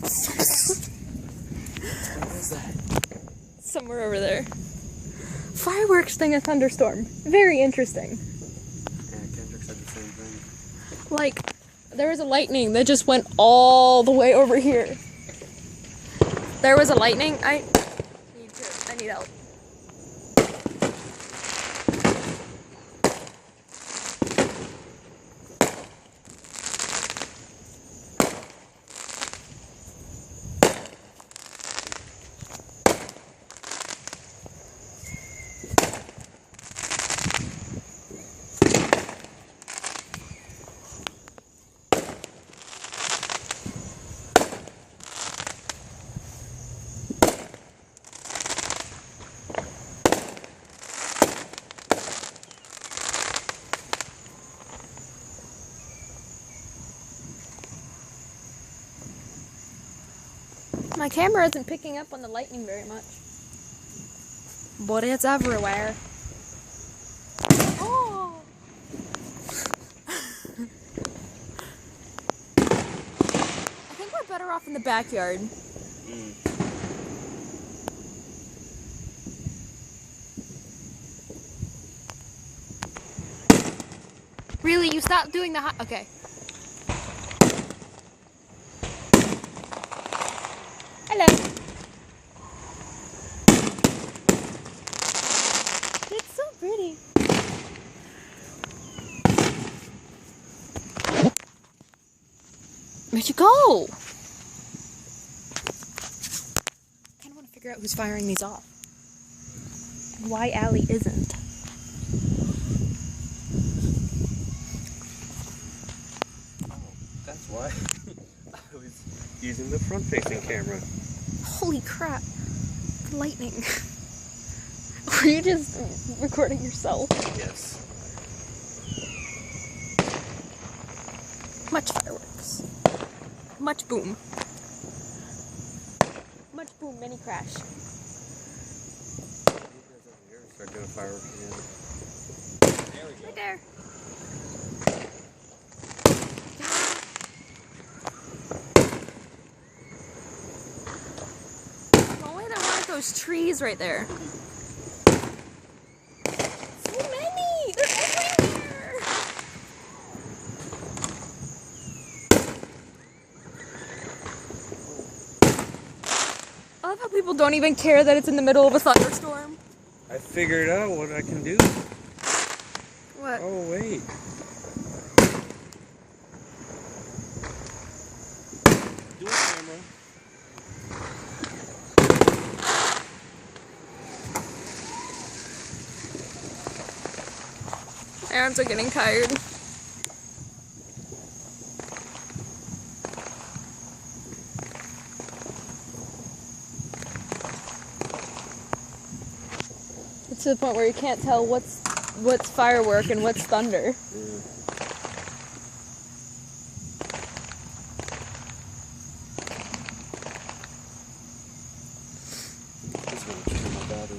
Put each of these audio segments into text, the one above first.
is that? Somewhere over there. Fireworks thing, a thunderstorm. Very interesting. Yeah, Kendrick said the same thing. Like, there was a lightning that just went all the way over here. There was a lightning. I need help. My camera isn't picking up on the lightning very much. But it's everywhere. Oh! I think we're better off in the backyard. Really? You stopped doing the hot... Okay. Hello. It's so pretty. Where'd you go? I kind of want to figure out who's firing these off. And why Allie isn't. That's why. I was using the front-facing camera. Holy crap. The lightning. Were you just recording yourself? Yes. Much fireworks. Much boom. Much boom, many crash. Start doing fireworks again. There we go. Right there. Those trees right there. So many! They're everywhere! I love how people don't even care that it's in the middle of a thunderstorm. I figured out what I can do. What? Oh, wait. Do it, camera. Errands are getting tired. It's to the point where you can't tell what's firework and what's thunder. Just gonna turn my battery.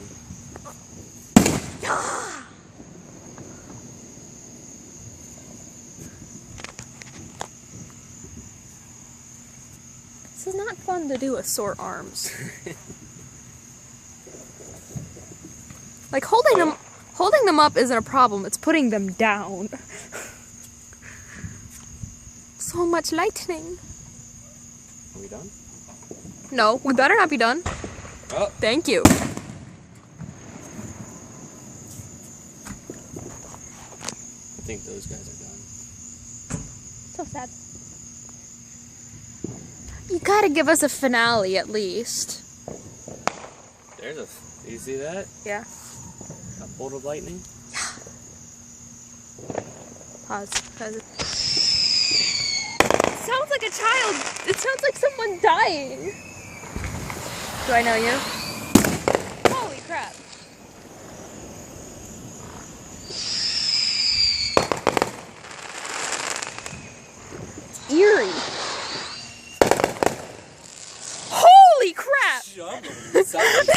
This is not fun to do with sore arms. Like holding them up isn't a problem, it's putting them down. So much lightning. Are we done? No, we better not be done. Oh. Thank you. I think those guys are done. So sad. You gotta give us a finale at least. There's a... Do you see that? Yeah. A bolt of lightning? Yeah. Pause. Pause. It sounds like a child. It sounds like someone dying. Do I know you? Holy crap. It's eerie. Holy crap! That